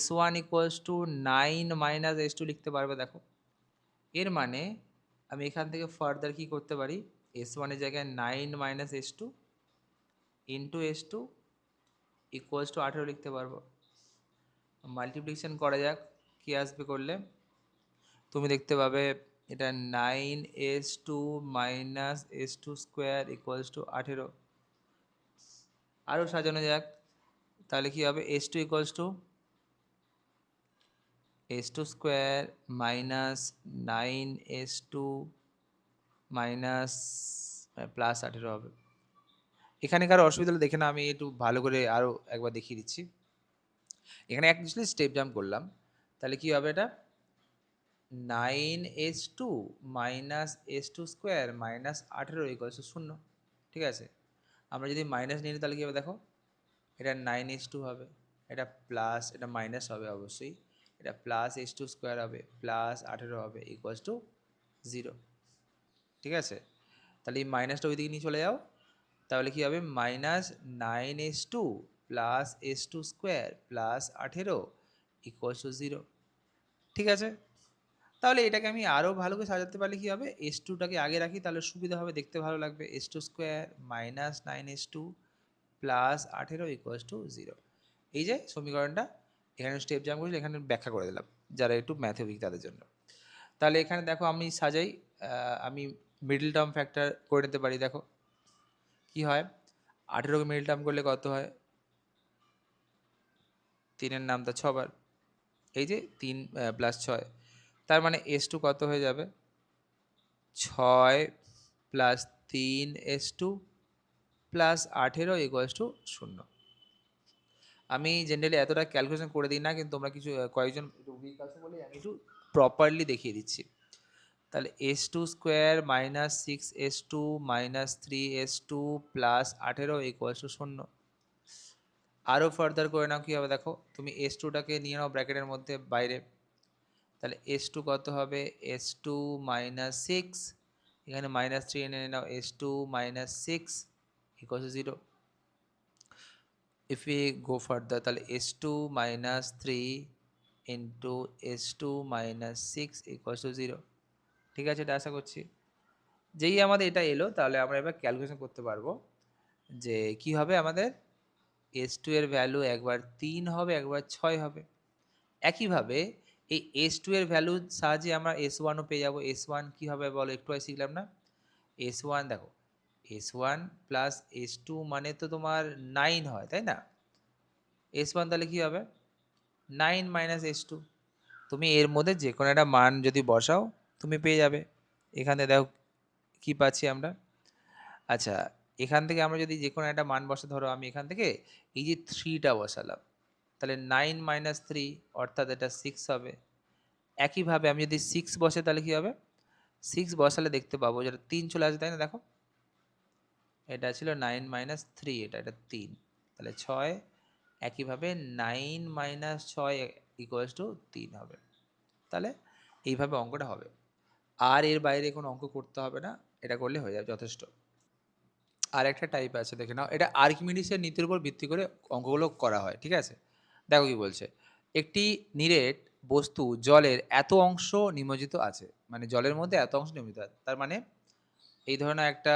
S1 equals to 9 minus S2 লিখতে পারবে? দেখো, এর মানে আমি এখান থেকে ফার্দার কি করতে পারি, S1 এর জায়গায় 9 minus S2 into S2 equals to 18 লিখতে পারবো। মাল্টিপ্লিকেশন করা যাক, কি আসবে করলে। তুমি দেখতে পাবে এটা 9s2 minus S2 square equals to 18। আরও সাজানো যাক, তাহলে কি হবে S2 equals to S2 square minus 9S2 minus plus 18 হবে। এখানে কারো অসুবিধা হলে দেখে না, আমি একটু ভালো করে আরও একবার দেখিয়ে দিচ্ছি। এখানে অ্যাকচুয়ালি স্টেপ জাম্প করলাম, তাহলে কি হবে এটা 9S2 minus S2 square minus 18 equals to 0। ঠিক আছে, আমরা যদি মাইনাস নিই তাহলে কী হবে দেখো, এটা 9S2 হবে, এটা প্লাস, এটা মাইনাস হবে অবশ্যই, এটা প্লাস S2 স্কোয়ার হবে প্লাস 18 হবে ইকুয়ালস টু 0। ঠিক আছে, তাহলে এই মাইনাসটা ওই দিকে নিয়ে চলে যাও, তাহলে কী হবে minus 9S2 plus S2 square plus 18 equals to 0। ঠিক আছে, তাহলে এটাকে আমি আরও ভালো করে সাজাতে পারলে কী হবে, S2টাকে আগে রাখি, তাহলে সুবিধা হবে, দেখতে ভালো লাগবে। S2 square minus 9S2 plus 18 equals to 0। এই যে সমীকরণটা, এখানে স্টেপ জাম্প করেছিল, এখানে ব্যাখ্যা করে দিলাম যারা একটু ম্যাথে উইক তাদের জন্য। তাহলে এখানে দেখো আমি সাজাই, আমি মিডল টার্ম ফ্যাক্টর করে নিতে পারি। দেখো কি হয়, 18কে মিডল টার্ম করলে কত হয়, 3-এর নামতা 6 বার, এই যে 3 প্লাস 6, তার মানে S2 কত হয়ে যাবে 6 plus 3S2 plus 18 equals to 0। আমি জেনারেলি এতটা ক্যালকুলেশন করে দিই না, কিন্তু তোমরা কিছু কয়েকজন একটু উইক আছে বলে আমি একটু প্রপারলি দেখিয়ে দিচ্ছি। তাহলে S2 square minus 6S2 minus 3S2 plus 18 equals to 0। আরও ফার্দার করে নাও, কী হবে দেখো, তুমি S2টাকে নিয়ে নাও ব্র্যাকেটের মধ্যে বাইরে, তাহলে S2 কত হবে S2 মাইনাস 6, এখানে মাইনাস 3 এনে নাও, S2 minus 6 equals to 0। if we go further, তাহলে S2 minus 3 into S2 minus 6 equals to 0। ঠিক আছে, এটা আশা করছি যেই আমাদের এটা এলো, তাহলে আমরা এবার ক্যালকুলেশন করতে পারবো যে কি হবে, আমাদের S2 এর ভ্যালু একবার 3 হবে, একবার 6 হবে। একইভাবে এই S2 এর ভ্যালুর সাহায্যে আমরা S1ও পেয়ে যাবো। S1 কি হবে বলো, একটু আগে শিখলাম না, S1 দেখো, S1 প্লাস S2 মানে তো তোমার 9 হয়, তাই না। S1 তাহলে কী হবে 9 মাইনাস S2, তুমি এর মধ্যে যে কোনো একটা মান যদি বসাও তুমি পেয়ে যাবে। এখানে দেখো কি পাচ্ছি আমরা, আচ্ছা এখান থেকে আমরা যদি যে কোনো একটা মান বসে, ধরো আমি এখান থেকে এই যে 3টা বসালাম, তাহলে 9 মাইনাস 3 অর্থাৎ এটা 6 হবে। একইভাবে আমি যদি 6 বসে তাহলে কী হবে, 6 বসালে দেখতে পাবো যেটা 3 চলে আসে, তাই না। দেখো এটা ছিল 9 মাইনাস 3, এটা 3, তাহলে 6। একইভাবে 9 মাইনাস 6 ইকুয়ালস টু 3 হবে। তাহলে এইভাবে অঙ্কটা হবে, আর এর বাইরে কোনো অঙ্ক করতে হবে না, এটা করলে হয়ে যাবে যথেষ্ট। আর একটা টাইপ আছে দেখে নাও, এটা আর্কিমিডিসের নীতির উপর ভিত্তি করে অঙ্কগুলো করা হয়। ঠিক আছে, দেখো কি বলছে, একটি নিরেট বস্তু জলের এত অংশ নিমজ্জিত আছে, মানে জলের মধ্যে এত অংশ নিমজ্জিত আছে, তার মানে এই ধরনের একটা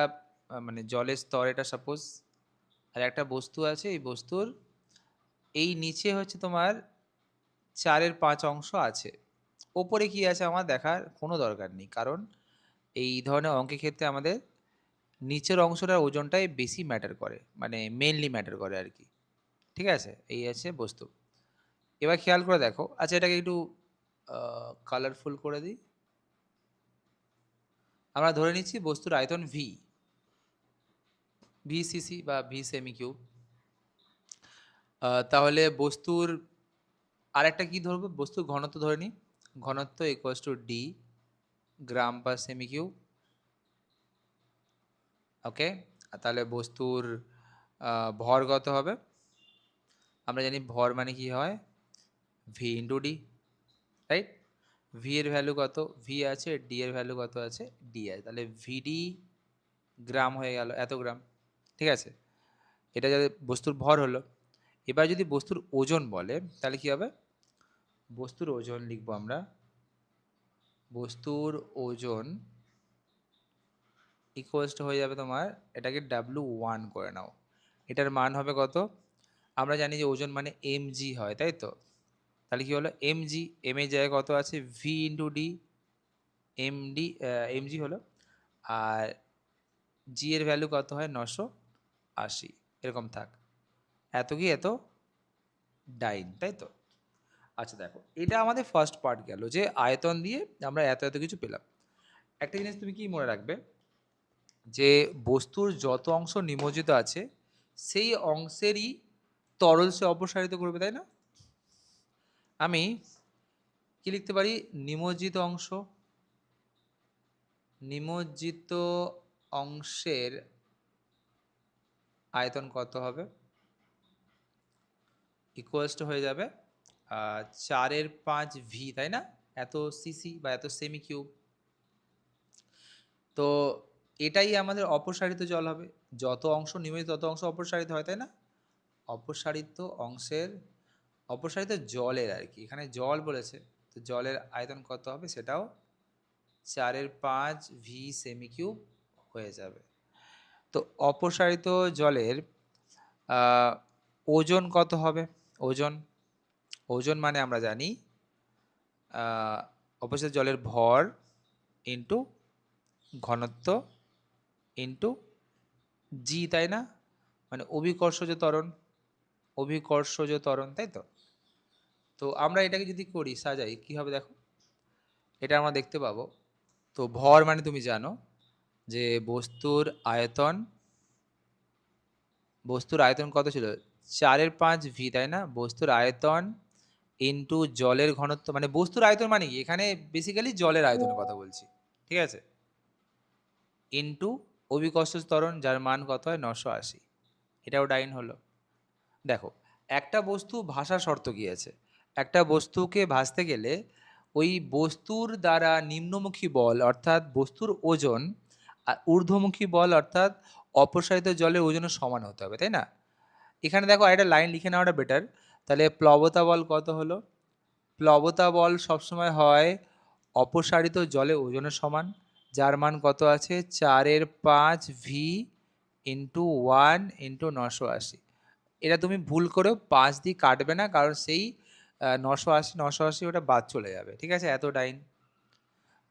মানে জলের স্তর, এটা সাপোজ, আর একটা বস্তু আছে, এই বস্তুর এই নিচে হচ্ছে তোমার 4/5 অংশ আছে, ওপরে কি আছে আমার দেখার কোনো দরকার নেই, কারণ এই ধরনের অঙ্কের ক্ষেত্রে আমাদের নিচের অংশটার ওজনটাই বেশি ম্যাটার করে, মানে মেনলি ম্যাটার করে আর কি। ঠিক আছে, এই আছে বস্তু। এবার খেয়াল করে দেখো, আচ্ছা এটাকে একটু কালারফুল করে দিই। আমরা ধরে নিচ্ছি বস্তুর আয়তন VCC বা ভি সেমি কিউব। তাহলে বস্তুর আরেকটা কি ধরবো, বস্তুর ঘনত্ব ধরে নিই, ঘনত্ব equals to d gram per cm cube. Okay, তাহলে বস্তুর ভর কত হবে, আমরা জানি ভর মানে কি হয় V into D, right. V এর ভ্যালু কত, ভি আছে, ডি এর ভ্যালু কত আছে, ডি আছে, তাহলে ভিডি গ্রাম হয়ে গেল, এত গ্রাম। ঠিক আছে, এটা যাতে বস্তুর ভর হলো। এবার যদি বস্তুর ওজন বলে তাহলে কি হবে, বস্তুর ওজন লিখবো আমরা, বস্তুর ওজন ইকুয়ালস টু হয়ে যাবে তোমার, এটাকে W1 করে নাও, এটার মান হবে কত, আমরা জানি যে ওজন মানে mg হয়, তাই তো। তাহলে কি হলো mg, m এর জায়গায় কত আছে ভি ইন্টু ডি, mg হলো, আর জি এর ভ্যালু কত হয় 980, এরকম থাক। এত কি এত ডাইন, তাই তো? আচ্ছা দেখো, এটা আমাদের ফার্স্ট পার্ট গেল যে আয়তন দিয়ে আমরা এত এত কিছু পেলাম। একটা জিনিস তুমি কি মনে রাখবে, যে বস্তুর যত অংশ নিমজ্জিত আছে সেই অংশেরই তরল সে অপসারিত করবে, তাই না? আমি কি লিখতে পারি, নিমজ্জিত অংশ, নিমজ্জিত অংশের আয়তন কত হবে, ইকুয়ালস টু হয়ে যাবে 4/5 তাই না, এত সিসি বা এত সেমি কিউব। তো এটাই আমাদের অপসারিত জল হবে, যত অংশ নিমজ্জিত তত অংশ অপসারিত হয়, তাই না? অপসারিত অংশের, অপসারিত জলের আর কি, এখানে জল বলেছে, তো জলের আয়তন কত হবে সেটাও 4/5 সেমি কিউব হয়ে যাবে। তো অপসারিত জলের ওজন কত হবে, ওজন, ওজন মানে আমরা জানি অপসারিত জলের ভর ইন্টু ঘনত্ব ইন্টু জি, তাই না? মানে অভিকর্ষজ ত্বরণ, অভিকর্ষজ ত্বরণ, তাই তো? তো আমরা এটাকে যদি করি সাজাই কি হবে দেখো, এটা আমরা দেখতে পাবো। তো ভর মানে তুমি জানো যে বস্তুর আয়তন, বস্তুর আয়তন কত ছিল, 4/5 তাই না? বস্তুর আয়তন ইন্টু জলের ঘনত্ব, মানে বস্তুর আয়তন মানে কি, এখানে বেসিক্যালি জলের আয়তনের কথা বলছি, ঠিক আছে, ইন্টু অভিকর্ষজ ত্বরণ যার মান কত হয় 980, এটাও ডাইন হলো। দেখো, একটা বস্তু ভাসার শর্ত কি আছে, একটা বস্তুকে ভাসতে গেলে ওই বস্তুর দ্বারা নিম্নমুখী বল অর্থাৎ বস্তুর ওজন আর ঊর্ধ্বমুখী বল অর্থাৎ অপসারিত জলের ওজনের সমান হতে হবে, তাই না? এখানে দেখো একটা লাইন লিখে নেওয়াটা বেটার। তাহলে প্লবতা বল কত হলো, প্লবতা বল সবসময় হয় অপসারিত জলে ওজনের সমান, যার মান কত আছে 4/5 ইন্টু 1/980। এটা তুমি ভুল করেও 5 দিয়ে কাটবে না, কারণ সেই 980 ওটা বাদ চলে যাবে, ঠিক আছে, এত ডাইন।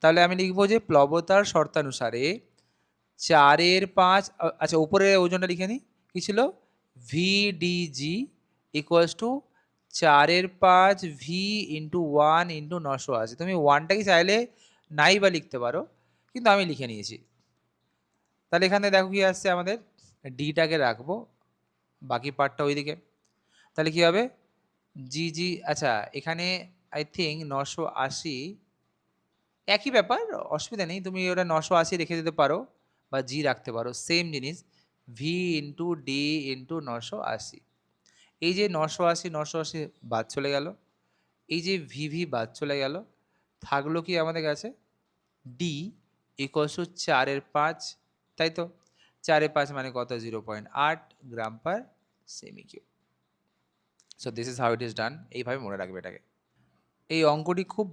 তাহলে আমি লিখবো যে প্লবতার শর্তানুসারে 4/5, আচ্ছা উপরে ওজনটা লিখে নিই, কি ছিল, ভিডিজি ইকুয়ালস টু 4/5 ইন্টু 1/980। তুমি ওয়ানটাকে চাইলে নাই বা লিখতে পারো, কিন্তু আমি লিখে নিয়েছি। তাহলে এখানে দেখো কি আসছে, আমাদের ডিটাকে রাখবো, বাকি পার্টটা ওইদিকে। তাহলে কি হবে, জি জি, আচ্ছা এখানে আই থিঙ্ক 980, একই ব্যাপার, অসুবিধা নেই, তুমি ওটা 980 রেখে দিতে পারো বা জি রাখতে পারো, সেম জিনিস, ভি ইন্টু ডি ইন্টু 980। এই যে 980 বাদ চলে গেল, এই যে ভিভি বাদ চলে গেল, থাকলো কি আমাদের কাছে ডি ইকুয়ালস টু 4/5, তাই তো? 4/5 মানে কত, 0.8 gram per cm cube. So this is how it is done, এইভাবে মনে রাখবে এটাকে। এই অঙ্কটি খুব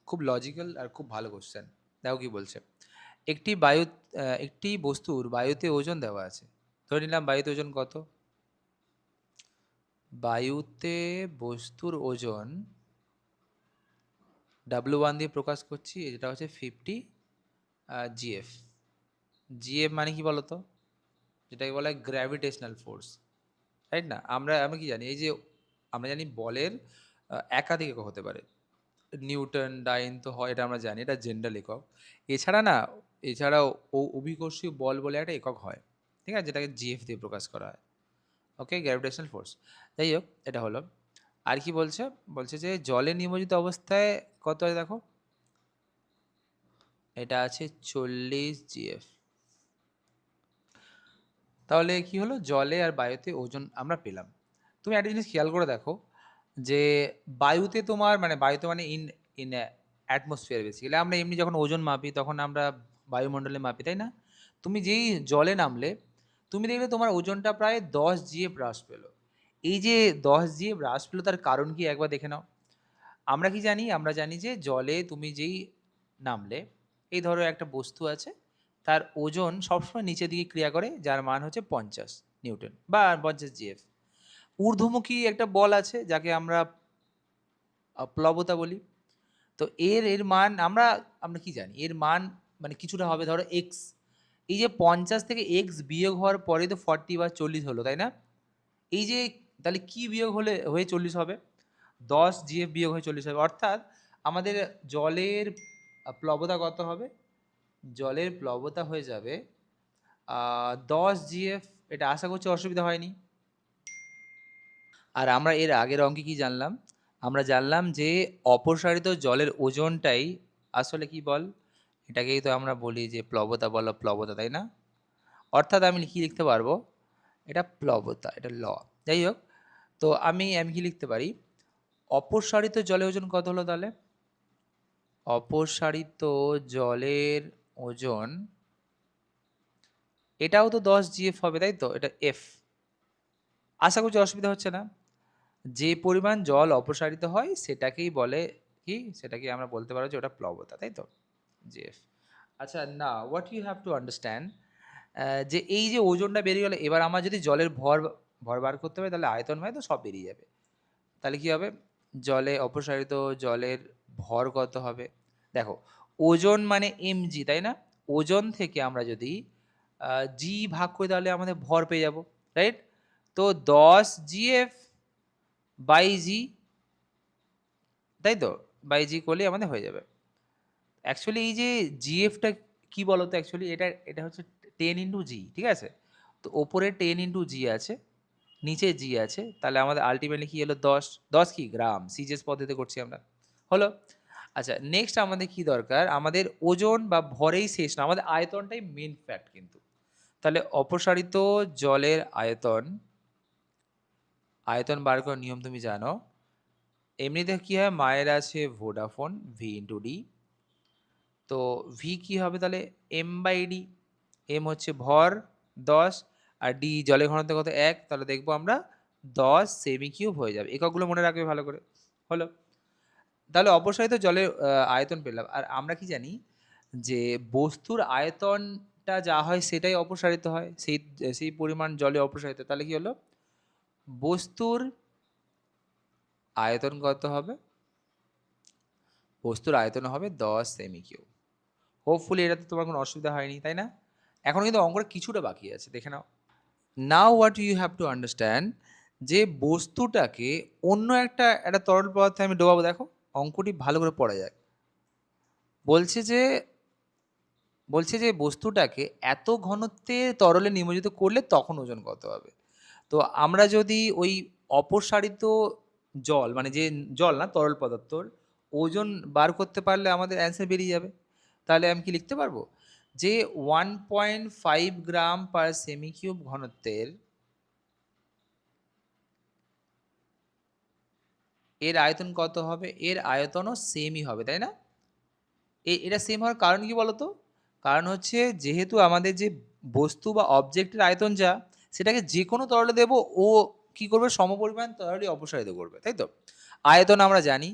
খুব লজিক্যাল আর খুব ভালো কোশ্চেন। দেখো কি বলছে, একটি বায়ু, একটি বস্তুর বায়ুতে ওজন দেওয়া আছে, ধরে নিলাম বায়ুতে ওজন কত, বায়ুতে বস্তুর ওজন W1 দিয়ে প্রকাশ করছি, যেটা হচ্ছে 50 জিএফ। জিএফ মানে কি বলতো, যেটাকে বলা হয় গ্র্যাভিটেশনাল ফোর্স, রাইট না? আমরা কি জানি, এই যে আমরা জানি বলের একাধিক একক হতে পারে, নিউটন ডাইন তো হয়, এটা আমরা জানি, এটা জেনারেল একক। এছাড়া না, এছাড়াও অভিকর্ষীয় বল বলে একটা একক হয়, ঠিক আছে, যেটাকে জিএফ দিয়ে প্রকাশ করা হয়। ওকে, গ্র্যাভিটেশনাল ফোর্স। যাই হোক, এটা হলো। আর কি বলছে, বলছে যে জলে নিমজ্জিত অবস্থায় কত হয় দেখো, এটা আছে 40 জিএফ। তাহলে কি হলো, জলে আর বায়ুতে ওজন আমরা পেলাম। তুমি একটা জিনিস খেয়াল করে দেখো, যে বায়ুতে তোমার মানে বায়ুতে মানে ইন ইন অ্যাটমসফিয়ার, বেসিক্যালি আমরা এমনি যখন ওজন মাপি তখন আমরা বায়ুমণ্ডলে মাপি, তাই না? তুমি যেই জলে নামলে তুমি দেখলে তোমার ওজনটা প্রায় 10 জিএফ হ্রাস পেলো। এই যে 10 জিএফ হ্রাস পেলো, তার কারণ কি একবার দেখে নাও। আমরা কি জানি, আমরা জানি যে জলে তুমি যেই নামলে, এই ধরো একটা বস্তু আছে, তার ওজন সবসময় নিচের দিকে ক্রিয়া করে, যার মান হচ্ছে 50 নিউটন বা 50 জিএফ। ঊর্ধ্বমুখী একটা বল আছে যাকে আমরা প্লবতা বলি। তো এর এর মান আমরা আমরা কি জানি, এর মান মানে কিছুটা হবে ধরো এক্স। এই যে 50 থেকে এক্স বিয়োগ হওয়ার পরে তো 40 বা 40 হলো, তাই না? এই যে তাহলে কি বিয়োগ হয়ে 40 হবে? 10 GF বিয়োগ হয়ে 40 হবে। অর্থাৎ আমাদের জলের প্লবতা কত হবে? জলের প্লবতা হয়ে যাবে 10 GF। এটা আশা করছি অসুবিধা হয়নি। আর আমরা এর আগের অঙ্কে কি জানলাম? আমরা জানলাম যে অপসারিত জলের ওজনটাই আসলে কি বল? এটাকেই তো আমরা বলি যে প্লবতা বলো প্লবতা, তাই না? অর্থাৎ আমি কি লিখতে পারবো? এটা প্লবতা, এটা ল। যাই হোক, তো আমি কি লিখতে পারি? অপসারিত জলের ওজন কত হলো তাহলে? অপসারিত জলের ওজন এটাও তো 10 GF হবে, তাই তো? এটা F। আশা করছি অসুবিধা হচ্ছে না। যে পরিমাণ জল অপসারিত হয় সেটাকেই বলে কি? সেটাকে আমরা বলতে পারবো যে ওটা প্লবতা, তাই তো? GF। আচ্ছা, না what you have to understand, যে এই যে ওজনটা বেরিয়ে গেল, এবার আমার যদি জলের ভর বার করতে হবে তাহলে আয়তন তো সব বেরিয়ে যাবে। তাহলে কি হবে? জলে অপসারিত জলের ভর কত হবে? দেখো, ওজন মানে mg, তাই না? ওজন থেকে আমরা যদি g ভাগ করি তাহলে আমাদের ভর পেয়ে যাব, রাইট? তো 10 GF বাই g, তাই তো? বাই g করলেই আমাদের হয়ে যাবে। অ্যাকচুয়ালি এই যে জিএফটা কি বলতো? অ্যাকচুয়ালি এটা হচ্ছে 10 ইন্টু জি, ঠিক আছে? তো ওপরে 10 ইন্টু জি আছে, নিচে জি আছে, তাহলে আমাদের আলটিমেটলি কি হলো? 10। 10 কি গ্রাম, সিজিএস পদ্ধতিতে করছি আমরা, হলো। আচ্ছা, নেক্সট আমাদের কি দরকার? আমাদের ওজন বা ভরেই শেষ না, আমাদের আয়তনটাই মেন ফ্যাক্ট কিন্তু। তাহলে অপসারিত জলের আয়তন, আয়তন বার করার নিয়ম তুমি জানো। এমনিতে কি হয়? মায়ের আছে ভোডাফোন ভি ইন্টু ডি। তো ভি কি হবে তাহলে? M by D. এম হচ্ছে ভর 10, আর ডি জলের ঘনত্ব কত? 1। তাহলে দেখবো আমরা 10 সেমি কিউব হয়ে যাবে। এককগুলো মনে রাখবে ভালো করে, হলো। তাহলে অপসারিত জলের আয়তন পেলাম। আর আমরা কি জানি যে বস্তুর আয়তনটা যা হয় সেটাই অপসারিত হয়, সেই সেই পরিমাণ জলে অপসারিত। তাহলে কি হলো? বস্তুর আয়তন কত হবে? বস্তুর আয়তন হবে 10 সেমি কিউব। হোপফুলি এটাতে তোমার কোনো অসুবিধা হয়নি, তাই না? এখন কিন্তু অঙ্কটা কিছুটা বাকি আছে, দেখে নাও। Now what you have to understand, যে বস্তুটাকে অন্য একটা তরল পদার্থে আমি ডোবাবো। দেখো, অঙ্কটি ভালো করে পড়া যায়। বলছে যে বস্তুটাকে এত ঘনত্বে তরলে নিমজ্জিত করলে তখন ওজন কত হবে। তো আমরা যদি ওই অপসারিত জল, মানে যে জল না, তরল পদার্থর ওজন বার করতে পারলে আমাদের অ্যান্সার বেরিয়ে যাবে। তাহলে আমি কি লিখতে পারবো? যে 1.5 গ্রাম পার সেমি কিউব ঘনত্বের এর আয়তন কত হবে? এর আয়তনও সেমই হবে, তাই না? এটা সেম হওয়ার কারণ কি বলতো? কারণ হচ্ছে যেহেতু আমাদের যে বস্তু বা অবজেক্টের আয়তন যা, সেটাকে যে কোনো তরলে দেবো, ও কি করবে? সমপরিমাণ তরলই অপসারিত করবে, তাই তো? আয়তন আমরা জানি।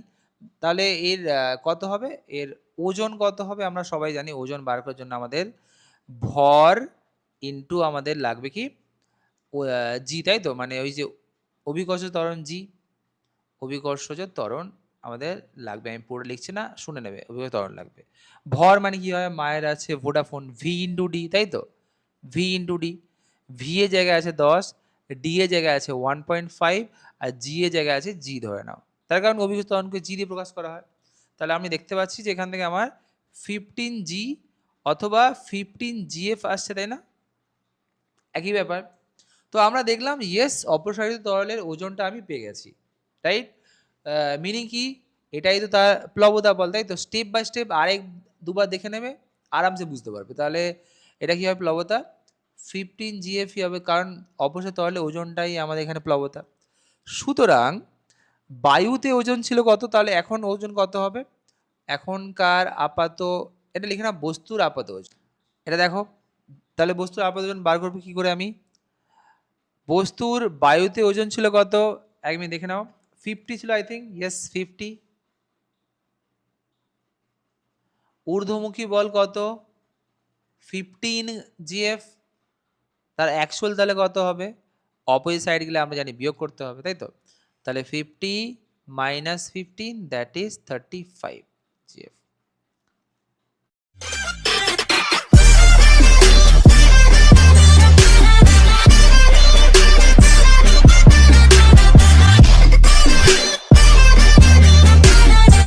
তাহলে এর কত হবে? এর ওজন কত হবে? আমরা সবাই জানি ওজন বার করার জন্য আমাদের ভর ইনটু আমাদের লাগবে কি? জি, তাই তো? মানে ওই যে অভিকর্ষ ত্বরণ জি, অভিকর্ষজ ত্বরণ আমাদের লাগবে। আমি পুরো লিখছি না, শুনে নেবে। অভিকর্ষ ত্বরণ লাগবে। ভর মানে কি হয়? মায়ের আছে ভোডাফোন ভি ইন্টু ডি, তাই তো? V into D. ভি এর জায়গায় আছে 10, ডি এর জায়গায় আছে 1.5, আর জি এর জায়গায় আছে জি ধরে নাও। তার কারণ অভিকর্ষ ত্বরণকে জি দিয়ে প্রকাশ করা হয়। তাহলে আমি দেখতে পাচ্ছি যে এখান থেকে আমার 15 জি অথবা 15 জিএফ আসছে, তাই না? একই ব্যাপার। তো আমরা দেখলাম ইয়েস, অপসারিত তরলের ওজনটা আমি পেয়ে গেছি, রাইট? মিনিং কি? এটাই তো তার প্লবতা বল, তাই তো? স্টেপ বাই স্টেপ আরেক দুবার দেখে নেবে, আরামসে বুঝতে পারবে। তাহলে এটা কি হবে? প্লবতা 15 জিএফই হবে, কারণ অপসারিত তরলের ওজনটাই আমাদের এখানে প্লবতা। সুতরাং বায়ুতে ওজন ছিল কত? তাহলে এখন ওজন কত হবে? এখনকার আপাত, এটা লিখে না, বস্তুর আপাত ওজন। এটা দেখো, তাহলে বস্তুর আপাত ওজন বার করবো কি করে আমি? বস্তুর বায়ুতে ওজন ছিল কত? এক মিনিট দেখে নাও। 50 ছিল, আই থিঙ্ক, ইয়েস 50। ঊর্ধ্বমুখী বল কত? 15 জিএফ। তার অ্যাকচুয়াল তাহলে কত হবে? অপোজিট সাইড গেলে আমরা জানি বিয়োগ করতে হবে, তাই তো? তাহলে 50 মাইনাস 15, দ্যাট ইজ 35 জিএফ।